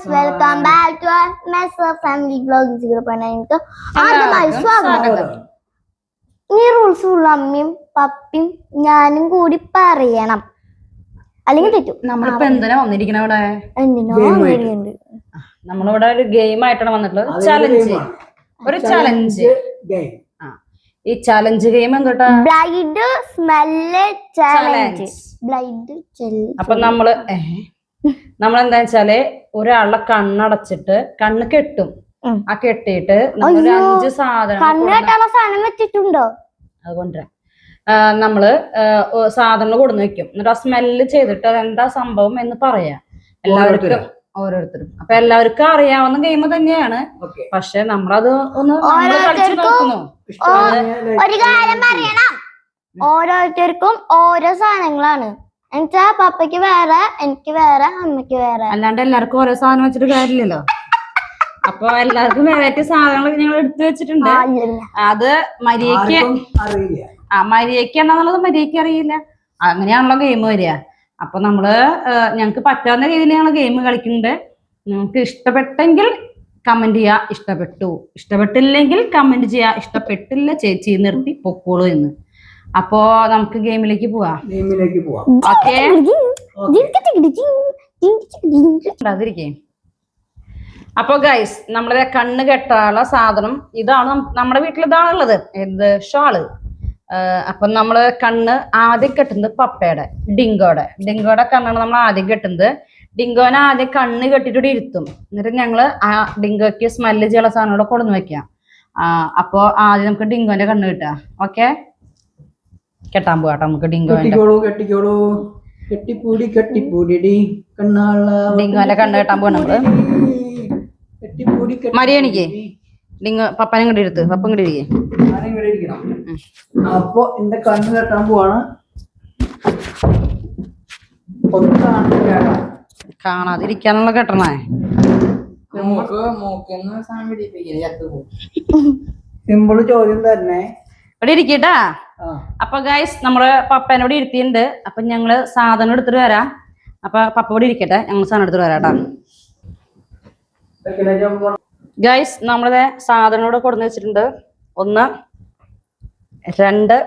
Guys welcome back to Messer family vlog 0.9 ആദ്യമായി സ്വാഗതം. ഈ റൂൾസ് ഉള്ള അമ്മയും പപ്പയും ഞാനും കൂടി പറയണം, അല്ലെങ്കിൽ തെറ്റും. നമ്മളിപ്പോ എന്തിനാ വന്നിരിക്കണ ഇവിടെ? നമ്മളിവിടെ ഒരു ഗെയിം ആയിട്ടാണ് വന്നിട്ടുള്ളത്. ചലഞ്ച്, ഒരു ചലഞ്ച്. ഈ ചലഞ്ച് ഗെയിം എന്തോട്ടാ? Blind smell challenge. Blind challenge. അപ്പൊ നമ്മളെന്താ വെച്ചാല് ഒരാളുടെ കണ്ണടച്ചിട്ട് കണ്ണ് കെട്ടും. ആ കെട്ടിയിട്ട് നമ്മളൊരു 5 സാധനം വെച്ചിട്ടുണ്ടോ? അതുകൊണ്ടുവരാം. നമ്മള് സാധനങ്ങൾ കൊടുന്ന് വെക്കും. എന്നിട്ട് ആ സ്മെല്ല് ചെയ്തിട്ട് അതെന്താ സംഭവം എന്ന് പറയാം എല്ലാവർക്കും, ഓരോരുത്തരും. അപ്പൊ എല്ലാവർക്കും അറിയാവുന്ന ഗെയിം തന്നെയാണ്. പക്ഷെ നമ്മളത് ഒന്ന് കളിച്ചു നോക്കുന്നു. ഒരു കാര്യം പറയണം, ഓരോരുത്തർക്കും ഓരോ സാധനങ്ങളാണ്. എന്നുവെച്ചാ പപ്പയ്ക്ക് വേറെ, എനിക്ക് വേറെ, അമ്മയ്ക്ക് വേറെ. അല്ലാണ്ട് എല്ലാവർക്കും ഓരോ സാധനം വെച്ചിട്ട് കാര്യമില്ലല്ലോ. അപ്പൊ എല്ലാവർക്കും വെറൈറ്റി സാധനങ്ങൾ ഞങ്ങൾ എടുത്തു വെച്ചിട്ടുണ്ട്. അത് മരിയക്ക് എന്നാന്നുള്ളത് മരിയക്ക് അറിയില്ല. അങ്ങനെയാണല്ലോ ഗെയിം വരിക. അപ്പൊ ഞങ്ങക്ക് പറ്റാവുന്ന രീതിയിൽ ഞങ്ങൾ ഗെയിം കളിക്കുന്നുണ്ട്. നിങ്ങൾക്ക് ഇഷ്ടപ്പെട്ടെങ്കിൽ കമന്റ് ചെയ്യാ, ഇഷ്ടപ്പെട്ടില്ലെങ്കിൽ കമന്റ് ചെയ്യാ, ഇഷ്ടപ്പെട്ടില്ല ചേച്ചി നിർത്തി പൊക്കോളൂ എന്ന്. അപ്പോ നമുക്ക് ഗെയിമിലേക്ക് പോവാം. ഓക്കെ, അപ്പൊ ഗൈസ് നമ്മളെ കണ്ണ് കെട്ടാനുള്ള സാധനം ഇതാണ്. നമ്മുടെ വീട്ടിൽ ഇതാണുള്ളത്. എന്ത്? ഷാള്. അപ്പൊ നമ്മള് കണ്ണ് ആദ്യം കെട്ടുന്നത് പപ്പയുടെ ഡിങ്കോയുടെ കണ്ണാണ് നമ്മൾ ആദ്യം കെട്ടുന്നത്. ഡിങ്കോനെ ആദ്യം കണ്ണ് കെട്ടിട്ട് ഇരുത്തും. എന്നിട്ട് ഞങ്ങള് ആ ഡിങ്കോയ്ക്ക് സ്മെല്ല് ചെയ്യാനുള്ള സാധനം കൊടുന്ന് വെക്കാം. അപ്പൊ ആദ്യം നമുക്ക് ഡിങ്കോന്റെ കണ്ണ് കിട്ടാം. ഓക്കെ, കെട്ടാൻ പോവാട്ടോ നമുക്ക് ഡിങ്കോന്റെ കണ്ണ് കെട്ടാൻ പോവാ നമ്മള്. മരിയണിക്ക് ഡിങ്കോ പപ്പനെ ഇങ്ങോട്ട് ഇരുത്ത്. പപ്പ ഇങ്ങോട്ട് ഇരിക്കേ. അപ്പൊ എന്റെ കണ്ണ് കെട്ടാൻ പോവാണ്. കാണാതിരിക്കാനുള്ള കെട്ടണേ. സിമ്പിള് ചോദ്യം തന്നെ. ഇവിടെ ഇരിക്കട്ടാ. അപ്പൊ ഗൈസ് നമ്മള് പപ്പേനോട് ഇരുത്തിയിട്ടുണ്ട്. അപ്പൊ ഞങ്ങള് സാധനം എടുത്തിട്ട് വരാം. അപ്പൊ പപ്പ ഇവിടെ ഇരിക്കട്ടെ, ഞങ്ങൾ സാധനം എടുത്തിട്ട് വരാട്ടാ. ഗൈസ് നമ്മളെ സാധനം ഇവിടെ കൊടുന്ന് വെച്ചിട്ടുണ്ട്. 1 2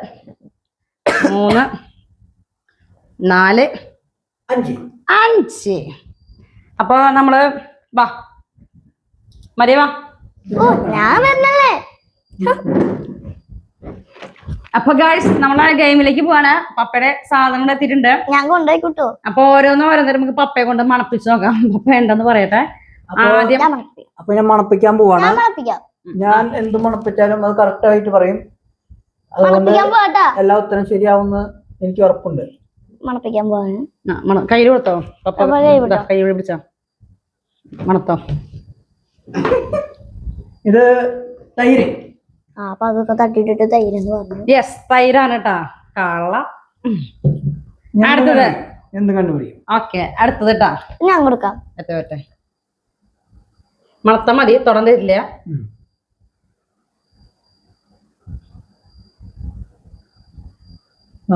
3 4 5. അപ്പൊ നമ്മള് വാ മരിയ വാ. അപ്പൊ ഗൈസ് നമ്മളെ ഗെയിമിലേക്ക് പോവാണ്. പപ്പയുടെ സാധനങ്ങൾ എത്തിയിട്ടുണ്ട്. ഞാൻ കൊണ്ടുപോയിട്ടോ. അപ്പൊ ഓരോന്നോരോന്നേരം നമുക്ക് പപ്പയെ കൊണ്ട് മണപ്പിച്ച് നോക്കാം. പപ്പ എന്താന്ന് പറയട്ടെ. ആദ്യം അപ്പൊ ഞാൻ മണപ്പിക്കാൻ പോവാണ്. ഞാൻ എന്ത് മണപ്പിച്ചാലും അത് കറക്റ്റ് ആയിട്ട് പറയും. അതുകൊണ്ട് എല്ലാ ഉത്തരം ശരിയാവുന്ന എനിക്ക് ഉറപ്പുണ്ട്. മണപ്പിക്കാൻ പോവാണ്. കയ്യിൽ കൊടുത്തോ പപ്പ? കൈ പിടിച്ചോ, മണത്തോ. ഇത് തൈര്. അപ്പൊ അതൊക്കെ തട്ടിട്ടിട്ട് തൈരെന്ന് പറഞ്ഞു. യെസ്, തൈരാണ് കേട്ടാ. കള്ള. അടുത്തത് എന്ത് കണ്ടുപിടിക്കും? ഓക്കെ, അടുത്തത് കേട്ടാ. ഞാൻ കൊടുക്കാം. ഒറ്റ മണത്ത മതി, തുടർന്നില്ല.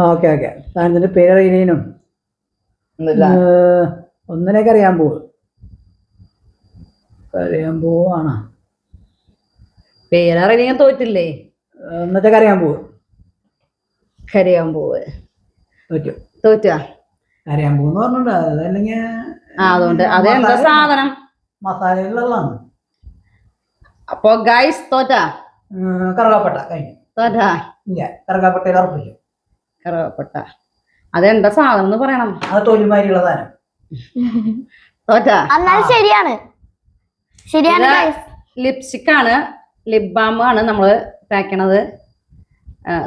Okay okay. സാധനത്തിന്റെ പേരറിയാനും ഒന്നിനൊക്കെ അറിയാൻ പോവാണ്. പേരറിയാൻ തോറ്റില്ലേ? എന്നൊക്കെ അറിയാൻ പോവ് തോറ്റാ അറിയാൻ പോന്ന് പറഞ്ഞിട്ടുണ്ട്. അതല്ലെങ്കിൽ അതുകൊണ്ട് അതെന്താ സാധനം? മസാലകളിലുള്ളതാണ്. അപ്പൊ ഗൈസ് തോറ്റാ. കറുകാപ്പട്ട കഴിഞ്ഞു. തോറ്റാ? ഇല്ല, കറുകാപ്പട്ടയിൽ ഉറപ്പിച്ചു. കറുകാപ്പട്ട അതെന്താ സാധനം എന്ന് പറയണം. അത് തൊലിമാരിയുള്ള സാധനം. തോറ്റാ? ശരിയാണ്. ലിപ്സ്റ്റിക് ആണ്, ലിപ് ബാം ആണ് നമ്മള് തേക്കണത്.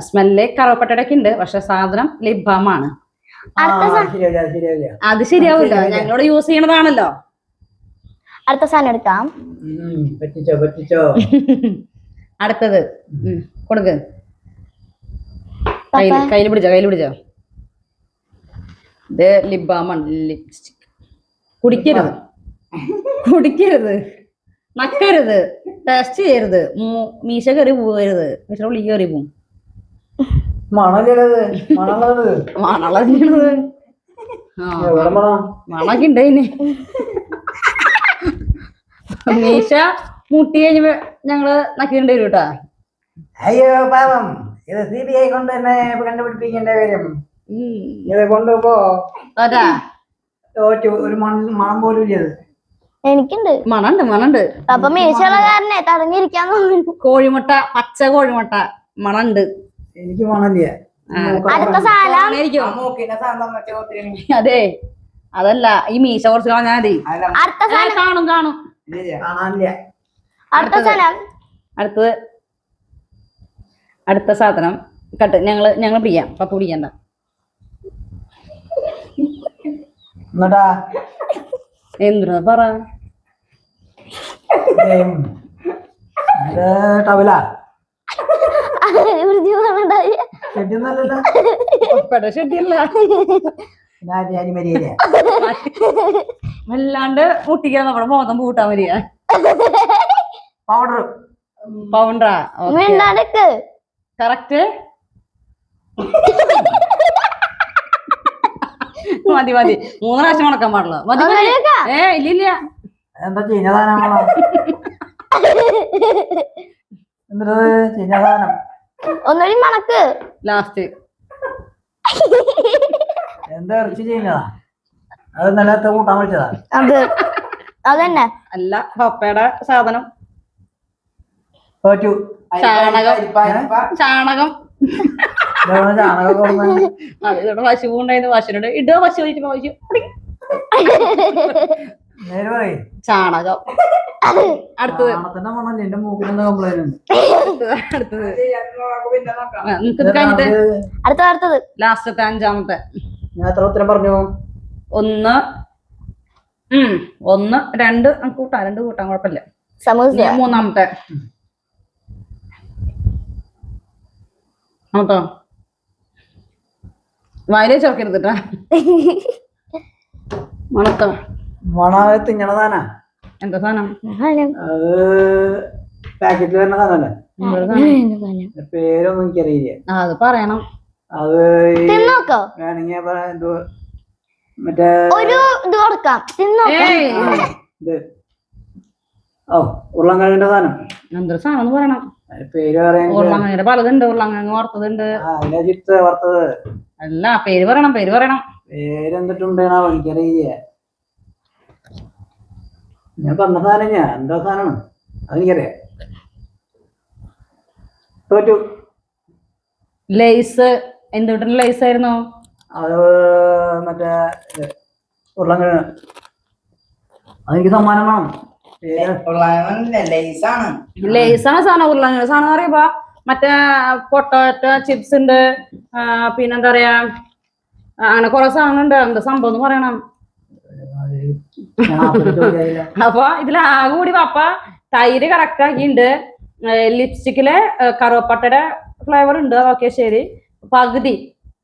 സ്മെല്ല് കറുവപ്പട്ടയുടെ ഒക്കെ ഉണ്ട്, പക്ഷെ സാധനം ലിപ് ബാം ആണ്. അത് ശരിയാവില്ല, ഞങ്ങളോട് യൂസ് ചെയ്യണതാണല്ലോ. അടുത്ത സാധനം എടുക്കാം. പറ്റിച്ചോ. അടുത്തത് കൊടുക്ക്. കയ്യിൽ പിടിച്ചോ. ഇത് ലിപ് ബാം ആണ്. ലിപ്സ്റ്റിക് കുടിക്കരുത്, നക്കരുത്, ടേസ്റ്റ് ചെയ്യരുത്, മീശ കയറി പോകരുത്, മീശ ഉള്ളി കയറി പോവും. മണൊക്കെ ഉണ്ട്. മീശ മുട്ടി കഴിഞ്ഞപ്പോ ഞങ്ങള് നക്കിണ്ട് വരും കേട്ടാ. അയ്യോ പാവം, ഇത് CBI കൊണ്ട് തന്നെ കണ്ടുപിടിപ്പിക്കേണ്ട കാര്യം. ഇത് കൊണ്ടുപോ അതാ തോറ്റു. ഒരു മണം പോലും ഇല്ല. എനിക്കുണ്ട്. മണണ്ട്. അപ്പൊ മീശയുള്ള കാരനെ തടഞ്ഞിരിക്കാൻ തോന്നുന്നു. കോഴിമുട്ട, പച്ച കോഴിമുട്ട മണണ്ട്. എനിക്ക് മണമില്ല. അടുത്ത സാധനം അതെ, അതല്ല ഈ മീശ കുറച്ച് കളഞ്ഞാൽ മതി. അടുത്ത സാധനം കാണും കാണാനില്ല. അടുത്ത സാധനം അടുത്ത സാധനം കട്ട്. ഞങ്ങൾ പിടിക്കാം. പപ്പ പിടിക്കണ്ട. എന്നിട്ടാ എന്തിനാ പറ. ടവല വൃത്തി പറഞ്ഞിട്ടുണ്ടായി. ഷെഡിന്നല്ലല്ലോ. പപ്പയുടെ ഷെഡിയല്ല. വല്ലാണ്ട് മുട്ടിക്കാൻ നമ്മുടെ മോതം പൂട്ടാൻ വരിക. പൗഡറാ. മിണ്ടാണ്ടിക്ക്. കറക്റ്റ്. മതി 3 പ്രാവശ്യം മണക്കാൻ പാടില്ല. മതി. ഇല്ല. എന്താ ചീഞ്ഞതാനാണോ? എന്താ ചീഞ്ഞതാനം? ഒന്നുകൂടി മണക്ക്. ലാസ്റ്റ് എന്താ ഇറച്ചി ചെയ്യുന്നതാ? അത് നിലത്തെ കൂട്ടാൻ വിളിച്ചതാ. അതന്നെ അല്ല, പപ്പയുടെ സാധനം. തോറ്റു. ചാണകം. ചാണകം അതിവിടെ പശു ഉണ്ടായിരുന്നു. പശുനോട് ഇടുക. പശു കഴിച്ചപ്പോ പശു നേരെ പറയും ചാണകം. അടുത്തത് മണല്ലേ. എന്റെ മൂക്കിനെന്താ കംപ്ലൈന്റ് ഉണ്ട്? നമുക്കിത് കഴിഞ്ഞിട്ട് അടുത്തത് ലാസ്റ്റത്തെ 5ാമത്തെ. ഞാൻ എത്ര ഉത്തരം പറഞ്ഞു? 1 2 കൂട്ടാം. 2 കൂട്ടാൻ കുഴപ്പമില്ല. സമൂസ. 3ാമത്തെ നോട്ടോ. വയലേ ചേർക്കരുതിട്ടാ. മണത്തോ. മണാകെ തിന്നണതാനാ. എന്താ സാധനം? അത് പാക്കറ്റിൽ വരുന്ന സാധനല്ലേ. പേരൊന്നും എനിക്കറിയില്ല. അത് പറയണം. അത് തിന്നോക്കോ. വേണമെങ്കിൽ എന്തോ മറ്റേ ഒരു ഇത് കൊടുക്കാം. ഇത് ഉരുളൻകിഴങ്ങിന്റെ സാധനം. എന്തൊരു സാധനം പറയണം. പേര് പറയാൻ ഉരുളങ്ങയുടെ പലതുണ്ട്. ഉരുളങ്ങ വറുത്തതുണ്ട്. ചിപ്സ് വറുത്തത് അല്ല, പേര് പറയണം. പേരെന്തിട്ടുണ്ട് എനിക്കറിയില്ല. ഞാൻ പറഞ്ഞ സാധനം എന്താ സാധനമാണ് അതെനിക്കറിയാം. തോറ്റു. ലേസ്. എന്തുകൊണ്ടുള്ള ലേസ് ആയിരുന്നു? അത് മറ്റേ ഉരുളൻകിഴങ്ങ്. അതെനിക്ക് സമ്മാനം വേണം. ലേസാണ് സാധനം. ഉരുളങ്ങ സാധനം അറിയപ്പോ മറ്റേ പൊട്ടാറ്റോ ചിപ്സ് ഉണ്ട്. പിന്നെന്താ പറയാ, അങ്ങനെ കുറെ സാധനം ഉണ്ട്. എന്താ സംഭവം എന്ന് പറയണം. അപ്പൊ ഇതിലാകെ കൂടി പപ്പ തൈര് കറക്റ്റ് ആക്കിണ്ട്. ലിപ്സ്റ്റിക്കില് കറുവപ്പട്ടയുടെ ഫ്ലേവർ ഉണ്ട്. ഓക്കെ, ശരി. പകുതി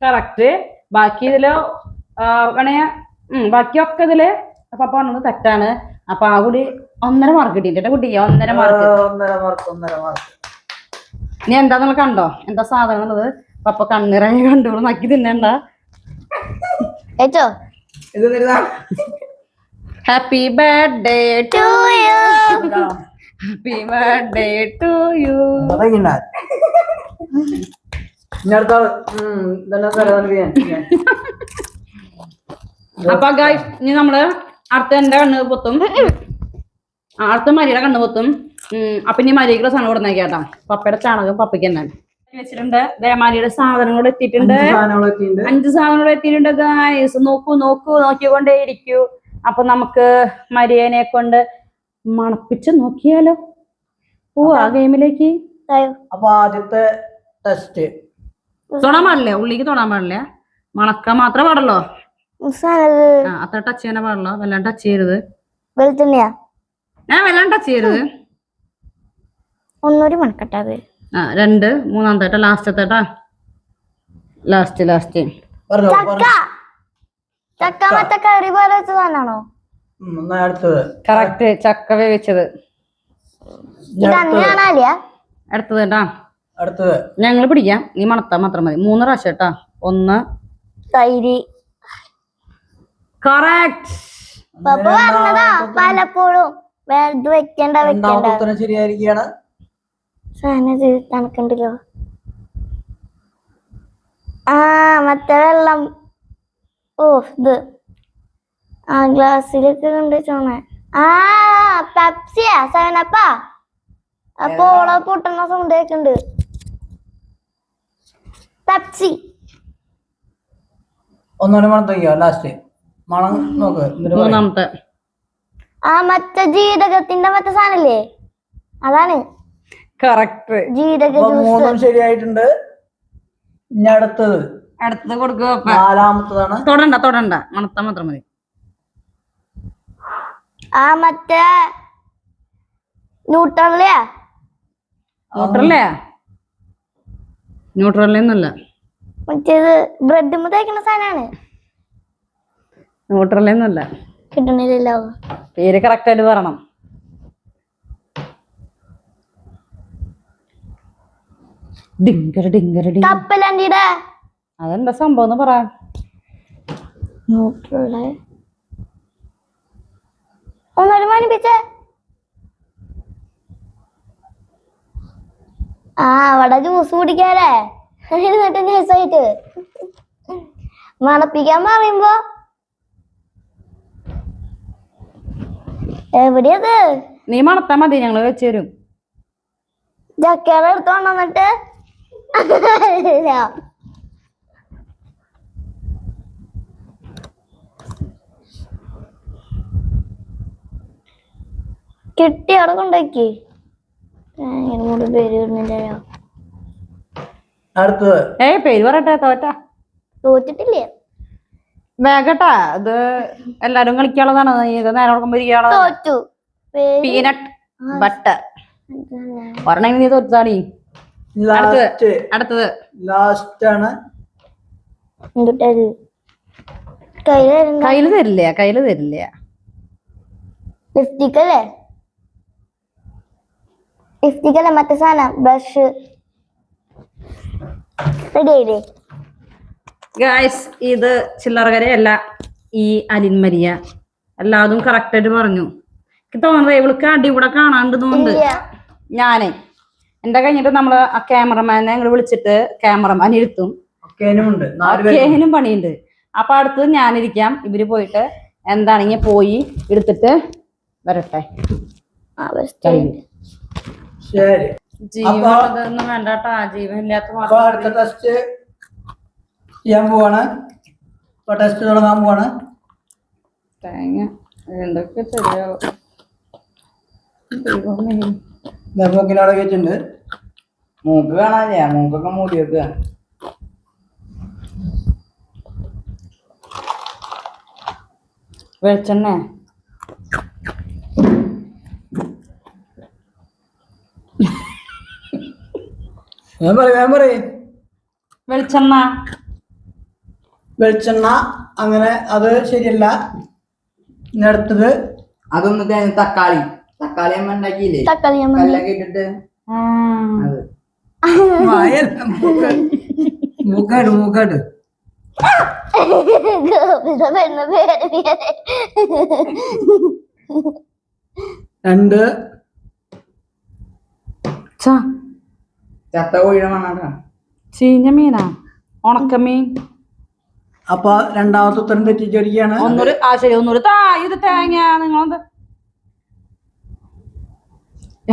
കറക്റ്റ്. ബാക്കി ഇതില് ബാക്കിയൊക്കെ ഇതില് പപ്പ പറഞ്ഞത് തെറ്റാണ്. അപ്പൊ ആ കൂടി 1.5 മാർക്ക് കിട്ടിയിട്ട് കുട്ടി. 1.5 മാർക്ക്. നീ എന്താ നിങ്ങൾ കണ്ടോ? എന്താ സാധനം എന്നുള്ളത് പപ്പ കണ്ണിറങ്ങി കണ്ടോളൂ. നക്കി തിന്നണ്ട. Happy birthday to you. Happy birthday to you. അപ്പൊ ഗൈസ്, ഇനി നമ്മള് അടുത്ത എന്റെ കണ്ണ് പൊത്തും. അടുത്ത മരിയുടെ കണ്ണ് പൊത്തും. അപ്പൊ ഇനി മരിക്കുള്ള സാധനം കൊടുന്നേ കേട്ടാ. പപ്പയുടെ ചാണകം പപ്പയ്ക്ക് തന്നെ വെച്ചിട്ടുണ്ട്. മരിയുടെ സാധനങ്ങൾ എത്തിയിട്ടുണ്ട്. 5 സാധനങ്ങൾ എത്തിയിട്ടുണ്ട് ഗൈസ്. നോക്കിക്കൊണ്ടേ ഇരിക്കൂ. അപ്പൊ നമുക്ക് മരിയനെ കൊണ്ട് മണപ്പിച്ച് നോക്കിയാലോ. ആ ഗെയിമിലേക്ക്. അപ്പൊ ആദ്യത്തെ ടെസ്റ്റ്. തൊടാൻ പാടില്ലേ? ഉള്ളിക്ക് തൊടാൻ പാടില്ല. മണക്കാൻ മാത്രമേ പാടുള്ളൂ. അത്ര ടച്ച് ചെയ്യാനേ പാടുള്ളൂ. വല്ലാണ്ട് ടച്ച് ചെയ്യരുത്. വല്ലാണ്ട് ടച്ച് ചെയ്യരുത്. ഒന്നൂടി മണക്കട്ടെ. 2 3ാമത്തെ ലാസ്റ്റത്തെ ലാസ്റ്റ് ചക്ക മറ്റേ കറി പോലെ വെച്ചതാണോ? കറക്റ്റ്. ചക്ക വേവിച്ചത്. അടുത്തത് കേട്ടാ. ഞങ്ങള് പിടിക്കാം. നീ മണത്താ മാത്രം മതി. 3 പ്രാവശ്യം കേട്ടാ. 1 തൈര്. കറക്റ്റ്. പലപ്പോഴും വേറെ വെക്കണ്ട രണ്ടാമത്തെ ഉത്തരം ശരിയായിരിക്കുകയാണ്. സാധനം തണുക്കണ്ടല്ലോ. ആ മറ്റേ വെള്ളം. ഓ ഇത് ആ ഗ്ലാസ്സിലൊക്കെ കൊണ്ട് ചോണ. ആ പെപ്സിയാ 7up. അപ്പൊ ഓളെ പൊട്ടുന്ന സൗണ്ട് കേക്കുന്നുണ്ട്. പെപ്സി. ഒന്നുകൂടെ മണം തയ്യോ ലാസ്റ്റ് മണം നോക്ക്. മൂന്നാമത്തെ ആ മറ്റേ ജീരകത്തിന്റെ മറ്റേ സാധനല്ലേ അതാണ് കറക്റ്റ്. ജീരക മൂന്നും ശരിയായിട്ടുണ്ട്. ഇനി അടുത്തത് കൊടുക്കുക. നാലാമത്തതാണ്. തൊടണ്ട മണത്താൻ മാത്രം മതി. ആ മറ്റേ ന്യൂട്രല്ലയാ. ന്യൂട്രല്ലൊന്നുമല്ല. മറ്റേത് ബ്രെഡ് തേക്കുന്ന സാധനമാണ്. ന്യൂട്രല്ലൊന്നുമല്ല. കിട്ടണില്ലല്ലോ. പേര് കറക്റ്റ് ആയിട്ട് പറയണം. കപ്പലണ്ടിയുടെ അതെന്താ സംഭവം എന്ന് പറയാം. ന്യൂട്രല് ഒന്നൊരു മണിപ്പിച്ചേ. ആ അവിടെ ജ്യൂസ് കുടിക്കാല്ലേ എന്നിട്ട് നൈസായിട്ട് മണപ്പിക്കാൻ പറയുമ്പോ എവിടെയത്? നീ മണത്താ മതി, ഞങ്ങള് വെച്ച് തരും. ചക്കയുടെ എടുത്തോണ്ട് വന്നിട്ട് കിട്ടി അവിടെ കൊണ്ടുപോയി. ഇങ്ങനെ പേര് വരുന്നില്ലല്ലോ. അടുത്തത് പേര് പറയട്ടെ. തോറ്റിട്ടില്ലേ? വേഗട്ടാ, ഇത് എല്ലാരും കളിക്കാനുള്ളതാണ്. നേരെ കൊടുക്കുമ്പോ തോറ്റു. പീനട്ട് ബട്ടർ പറഞ്ഞ നീ തോറ്റാടി. അടുത്തത് ലാസ്റ്റ് ആണ്. കയ്യില് തരില്ല. ലിപ്സ്റ്റിക്കല്ലേ മറ്റേ സാധനം ബ്രഷ്. റെഡി ആയില്ലേ ഗായ്സ്? ഇത് ചില്ലറകരയല്ല. ഈ അലിൻമരിയ എല്ലാതും കറക്റ്റ് ആയിട്ട് പറഞ്ഞു. എനിക്ക് തോന്നുന്നത് ഇവൾക്ക് അടി കൂടെ കാണാണ്ട് തോന്നുന്നുണ്ട്. ഞാനേ എന്റെ കഴിഞ്ഞിട്ട് നമ്മള് ആ ക്യാമറമാനെ ഞങ്ങൾ വിളിച്ചിട്ട് ക്യാമറമാൻ ഇരുത്തും. ഒക്കേനും പണിയുണ്ട്. അപ്പൊ അടുത്തത് ഞാനിരിക്കാം. ഇവര് പോയിട്ട് എന്താണെങ്കി പോയി എടുത്തിട്ട് വരട്ടെ. ജീവനൊന്നും വേണ്ടാട്ടാ. ജീവൻ ഇല്ലാത്ത അടുത്ത ടെസ്റ്റ് ചെയ്യാൻ പോവാണ്. ടെസ്റ്റ് തുടങ്ങാൻ പോവാണ്. തേങ്ങ എന്തൊക്കെ ശരിയാവും. മൂക്കിനവിടെ വെച്ചിട്ടുണ്ട്. മൂക്ക് കാണാനില്ല. മൂക്കൊക്കെ മൂടി വെക്കുക. വെളിച്ചെണ്ണ വെളിച്ചെണ്ണ അങ്ങനെ അത് ശരിയല്ല. അടുത്തത് അതൊന്ന് തക്കാളി അമ്മ ഉണ്ടാക്കിയില്ലേ? കല്ലൊക്കെ ഇട്ടിട്ട് മൂക്കാട് രണ്ട് ചത്ത കോഴിയുടെ മണാണ്. ചീഞ്ഞ മീനാ, ഉണക്കമീൻ. അപ്പൊ രണ്ടാമത്തെ ഉത്തരം തെറ്റിച്ചടിക്കുകയാണ്. ഒന്നൂറ് ഇത് തേങ്ങ. നിങ്ങളെന്താ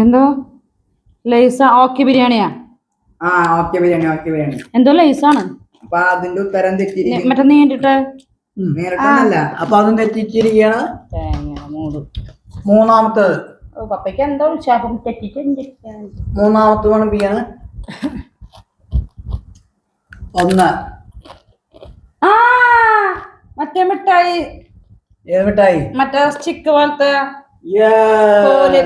എന്തോ ലൈസ? ഓക്കെ ബിരിയാണിയാ? ഓക്കെ ബിരിയാണി എന്തോ ലൈസാണ്. അപ്പൊ അതിന്റെ ഉത്തരം തെറ്റി. മറ്റേ നീണ്ടിട്ട് അപ്പൊ അതും തെറ്റിച്ചിരിക്കുകയാണ്. തേങ്ങ മൂട്. മൂന്നാമത്തത് പപ്പയ്ക്ക് എന്തോ ഉത്സാഹം തെറ്റിച്ച്. മൂന്നാമത്തെ മണിപ്പിക്കാണ്. 1 മറ്റേ മിഠായി. ഏത് മിഠായി? മറ്റേ സ്റ്റിക്ക് പോലത്തെ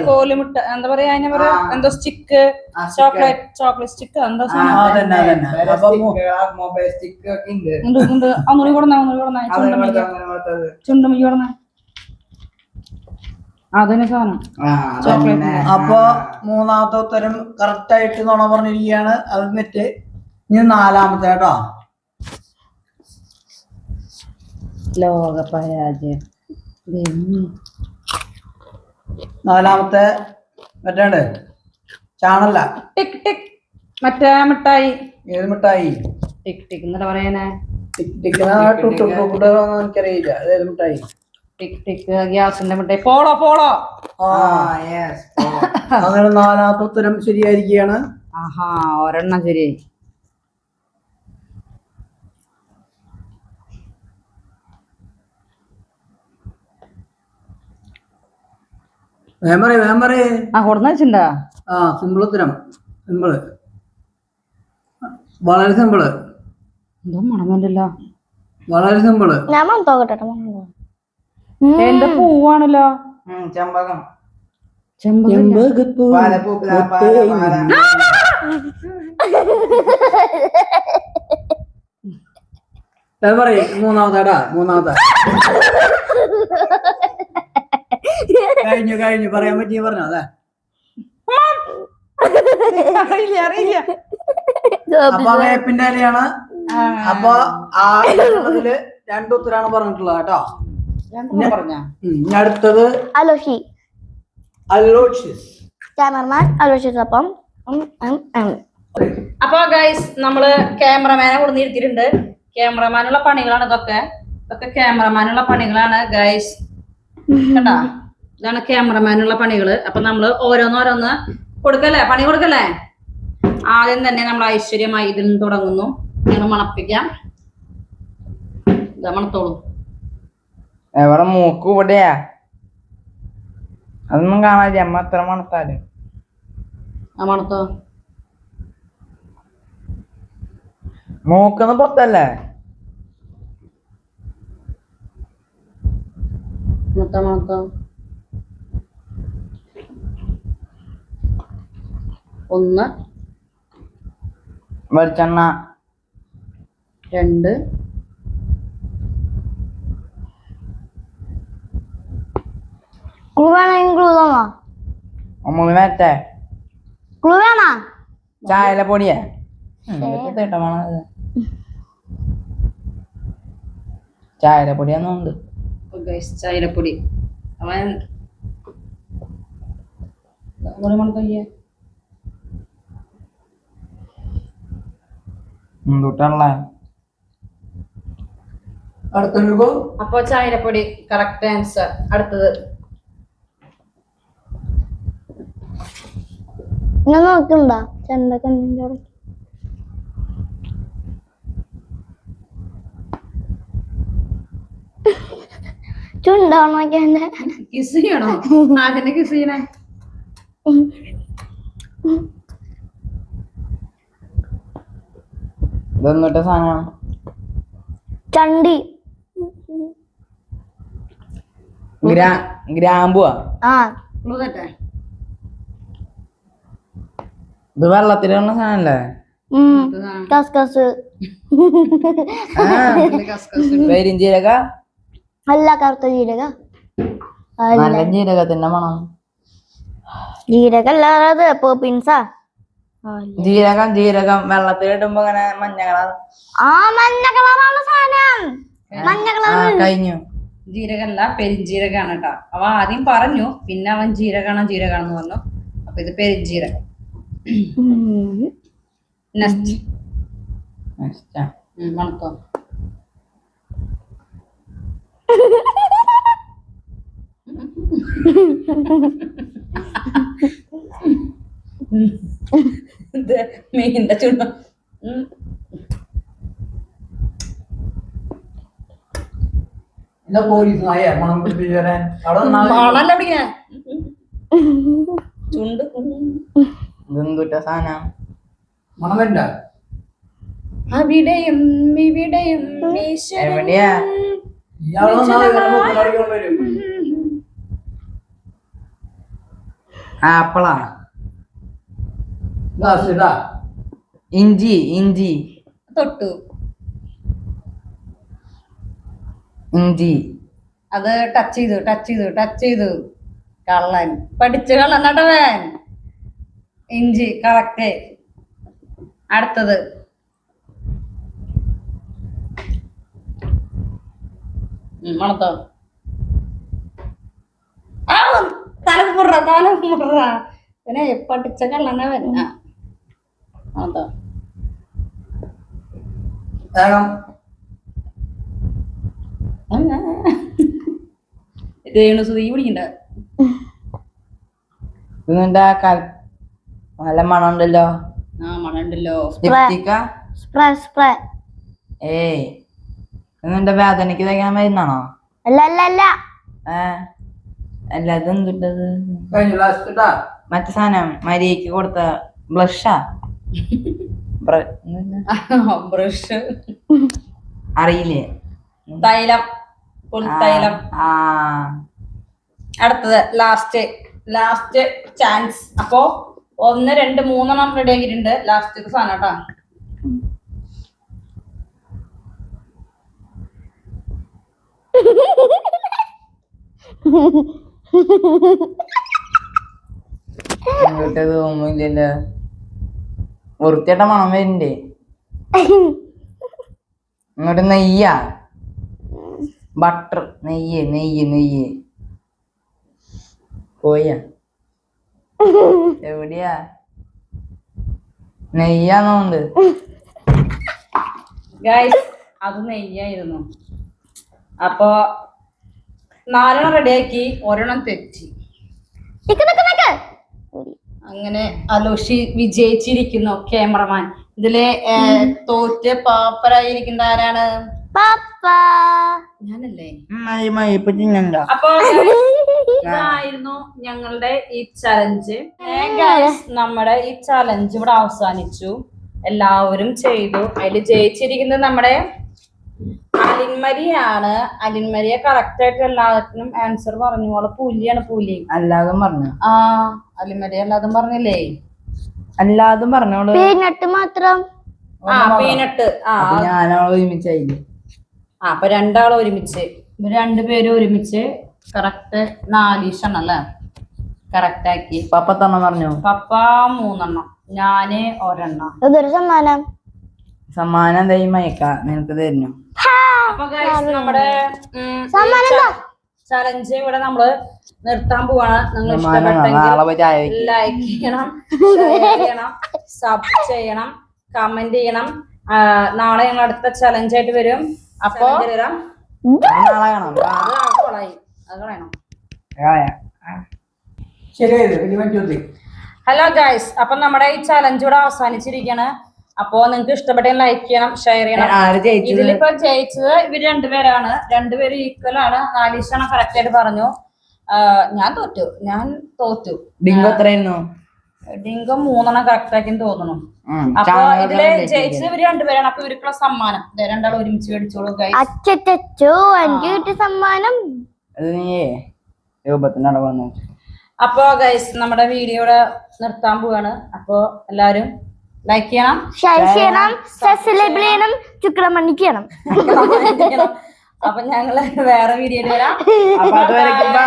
കോല് മിഠായി. എന്താ പറയാ അതിനെ പറയാ? എന്തോ സ്റ്റിക്ക്, ചോക്ലേറ്റ് സ്റ്റിക്ക്. എന്താ ഒന്നുകൂടി കൊടുന്ന ചുണ്ടുമിക്ക് കൊടുന്ന അതിന് സാധനം ചോക്ലേറ്റ്. അപ്പൊ മൂന്നാമത്തെ ഉത്തരം കറക്റ്റ് ആയിട്ട് നോണ പറഞ്ഞിരിക്കുകയാണ്. അത് തെറ്റ്. ഇനി നാലാമത്തെ കേട്ടോ. ലോക പരാജയം. നാലാമത്തെ മറ്റേ ചാണല്ല ടിക് ടിക് മറ്റേ മിഠായി. ഏത് മിഠായി? ടിക് ടിക് എന്നല്ല പറയാനേ. എനിക്കറിയില്ല. അതേത് മിഠായി? ടിക് ടിക് ഗ്യാസിന്റെ മിഠായി. Polo Polo. അങ്ങനെ നാലാമത്തെ ഉത്തരം ശരിയായിരിക്കുകയാണ്. ആഹാ, ഒരെണ്ണം ശരിയായി. വേം പറയേ. ആ കൊടുന്ന വെച്ചിണ്ടാ. സിമ്പിൾ ഉത്തരം. സിമ്പിള്, വളരെ സിമ്പിള്. എന്തോ മണമല്ലോ. വളരെ സിമ്പിള്. ഞാൻ മണത്തോക്കട്ടെ. എന്റെ പൂവാണല്ലോ. ചെമ്പകം. ചെമ്പകപ്പൂ. പറയേ. മൂന്നാമതാടാ. കഴിഞ്ഞു പറയാൻ പറ്റിയ പറഞ്ഞോ. അതെ, അറിയില്ല. അപ്പൊ വേപ്പിന്റെ ഇലയാണ്. അപ്പൊ ആ ഇതില് 2 ഉത്തരാണ് പറഞ്ഞിട്ടുള്ളത് കേട്ടോ. ഇനി അടുത്തത് അലോഷ്യസ്. Cameraman Aloysius. അപ്പം അപ്പൊ ഗൈസ് നമ്മള് ക്യാമറമാനെ കൊടുത്തിരുത്തിയിട്ടുണ്ട്. ക്യാമറമാനുള്ള പണികളാണ് ഇതൊക്കെ ക്യാമറമാനുള്ള പണികളാണ് ഗൈസ്. കേട്ടാ, ഇതാണ് ക്യാമറമാനുള്ള പണികള്. അപ്പൊ നമ്മള് ഓരോന്നോരോന്ന് പണി കൊടുക്കല്ലേ. ആദ്യം തന്നെ നമ്മൾ ഐശ്വര്യമായി ഇതിൽ നിന്ന് തുടങ്ങുന്നു. ഞങ്ങൾ മണപ്പിക്കാം. ഇതാ മണത്തോളൂ. എവിടെ മൂക്ക് ഇവിടെയാ? അതൊന്നും കാണാതെ അമ്മ എത്ര മണത്താല്. ആ മണത്തോ. മൂക്കൊന്ന് പുറത്തല്ലേ? മണത്തോ. 1 വെളിച്ചെണ്ണ. 2 അമ്മൂമ്മ മറ്റേ ചായല പൊടിയാ. ചായല പൊടിയാന്നുണ്ട്. ചായപ്പൊടി. അവൻ എന്തുട്ടല്ല. അപ്പൊ ചായപ്പൊടി കറക്റ്റ് ആൻസർ. അടുത്തത് ഞാൻ നോക്കണ്ടാ ചെണ്ടക്കണ്ണിന്റെ ചുണ്ടാണോക്കെ കിസ് ചെയ്യണോ? ആദ്യം കിസ് ചെയ്യണേ. ഇതൊന്നിട്ട സാധനം ചണ്ടി. ഗ്രാമ്പുവാ. ഇത് വെള്ളത്തിലുള്ള സാധനല്ലേ? കസ്കസ്. പെരിഞ്ജീരക അല്ല, കറുത്ത ജീരക. നല്ല ജീരകത്തിന്റെ മണം. ജീരകല്ലാതെ പിൻസാ. ജീരകം വെള്ളത്തിലിടുമ്പോ ഇങ്ങനെ മഞ്ഞ കളർ. മഞ്ഞ കളറാണ് സാധനം. മഞ്ഞ കളർ കഴിഞ്ഞു. ജീരകല്ല, പെരിഞ്ജീരകാണ് കേട്ടോ. അവ ആദ്യം പറഞ്ഞു, പിന്നെ അവൻ ജീരകാണെന്ന് പറഞ്ഞു. അപ്പൊ ഇത് പെരിഞ്ജീരകം. മണത്തോ. മീനിന്റെ ചുണ്ട. മണല്ല പിടിക്കാ. ചുണ്ട് ഇതെന്തുട്ട സാധനം? മണം വരണ്ട. അവിടെയും ഇവിടെയും എവിടെയാ? ആപ്പിളാ. ഇഞ്ചി തൊട്ടു. ഇഞ്ചി അത് ടച്ച് ചെയ്തു. കള്ളൻ പഠിച്ച കള്ളൻ നടവൻ. ഇഞ്ചി കറക്റ്റ്. അടുത്തത് മണത്തോ. തലക്ക് മുറ പിന്നെ പഠിച്ച കള്ളനെ വന്ന അതാ വേഗം രേണുസുതി പിടിക്കണ്ട ഇതിന്റെ നല്ല മണം ഉണ്ടല്ലോ. ആ മണുണ്ടല്ലോ. ലിപ്സ്റ്റിക്ക സ്പ്രേ സ്പ്രേ. ഏയ് ഇതിന്റെ വേദനക്ക് തയ്ക്കാൻ മരുന്നാണോ? അല്ല അല്ല അല്ല. അല്ല ഇതെന്തിട്ടത് കഴിഞ്ഞു ലാസ്റ്റ് ഇട്ടാ. മറ്റേ സാധനം മരിയക്ക് കൊടുത്ത ബ്ലഷാ. ബ്രഷ് അറിയില്ലേ? തൈലം പുൽത്തൈലം. ആ അടുത്തത് ലാസ്റ്റ് ചാൻസ്. അപ്പോ 1 2 3 റെഡി ആക്കിയിട്ടുണ്ട്. ലാസ്റ്റ് സാധനം കേട്ടാ. ഇങ്ങോട്ടത് ഒന്നുമില്ലല്ലോ. വൃത്തിയായിട്ട മണം വരുന്നുണ്ട്. ഇങ്ങോട്ട് നെയ്യാ ബട്ടർ നെയ്യ് പോയാ എവിടെയാ നെയ്യാന്നോണ്ട്. ഗൈസ് അത് നെയ്യായിരുന്നു. അപ്പൊ 4 റെഡിയാക്കി, 1 തെറ്റി. അങ്ങനെ അലോഷി വിജയിച്ചിരിക്കുന്നു. ക്യാമറമാൻ ഇതിലെ തോറ്റ് പാപ്പരായിരിക്കുന്ന ആരാണ്? ഞാനല്ലേ. അപ്പൊ ഇതായിരുന്നു ഞങ്ങളുടെ ഈ ചലഞ്ച്. നമ്മുടെ ഈ ചലഞ്ച് ഇവിടെ അവസാനിച്ചു. എല്ലാവരും ചെയ്തു. അതിൽ ജയിച്ചിരിക്കുന്നത് നമ്മുടെ അലിൻമരിയാണ്. അലിൻമരിയെ കറക്റ്റ് ആയിട്ട് എല്ലാത്തിനും ആൻസർ പറഞ്ഞു. അവള് പുലിയാണ്. പുലി അല്ലാതും പറഞ്ഞു. ആ അലിൻമരി അല്ലാതും പറഞ്ഞില്ലേ? അല്ലാതും പറഞ്ഞോളൂ. പീനട്ട് മാത്രം. ആ പീനട്ട്. ആ ഞാനവളെ ഒരുമിച്ചായില്ലേ? അപ്പൊ 2 ആൾ ഒരുമിച്ച്, 2 പേരും ഒരുമിച്ച് കറക്റ്റ് 4 അല്ലേ? കറക്റ്റ് ആക്കി. പപ്പ തന്നെ പറഞ്ഞു. പപ്പ 3 ഞാന് 1. ഇതൊരു സമ്മാനം. സമ്മാനം എന്തായാലും മയക്ക നിനക്ക് തരുന്നു. അപ്പൊ നമ്മുടെ ചലഞ്ച് ഇവിടെ നമ്മള് നിർത്താൻ പോവാണ്. നിങ്ങൾ ഇഷ്ടപ്പെട്ടെങ്കിൽ ലൈക്ക് ചെയ്യണം, ഷെയർ ചെയ്യണം, സബ് ചെയ്യണം, കമന്റ് ചെയ്യണം. നാളെ ഞങ്ങൾ അടുത്ത ചലഞ്ച് ആയിട്ട് വരും. അപ്പൊ നാളെ കാണാം. അത് കളയണം. ഹലോ ഗൈസ്, അപ്പൊ നമ്മുടെ ഈ ചലഞ്ച് ഇവിടെ അവസാനിച്ചിരിക്കാണ്. അപ്പൊ നിങ്ങൾക്ക് ഇഷ്ടപ്പെട്ടെങ്കിൽ ലൈക്ക് ചെയ്യണം, ഷെയർ ചെയ്യണം. ഇതിലിപ്പോ ജയിച്ചത് ഇവര് 2 പേരാണ്. 2 പേരും ഈക്വൽ ആണ്. 4 കറക്റ്റ് ആയിട്ട് പറഞ്ഞു. ഞാൻ തോറ്റു. ഡിങ്കോ എത്രയായിരുന്നു? ഡിങ്കോ 3 കറക്റ്റ് ആക്കി തോന്നുന്നു. അപ്പൊ ഇതില് ജയിച്ചത് ഇവര് 2 പേരാണ്. അപ്പൊ ഇവർക്കുള്ള സമ്മാനം 2 ആൾ ഒരുമിച്ച് മേടിച്ചോളൂ ഗൈസ്. അച്ചോ എനിക്ക് കിട്ടിയ സമ്മാനം രൂപത്തിനാണ് വന്നത്. അപ്പൊ ഗൈസ് നമ്മുടെ വീഡിയോ നിർത്താൻ പോവാണ്. അപ്പൊ എല്ലാവരും ലൈക്ക് ചെയ്യണം, ഷെയർ ചെയ്യണം, സബ്സ്ക്രൈബ് ചെയ്യണം, ചുക്രമണി ചെയ്യണം. അപ്പൊ ഞങ്ങള് വേറെ വീഡിയോയിൽ വരാം. അപ്പൊ അതുവരെ ബൈ.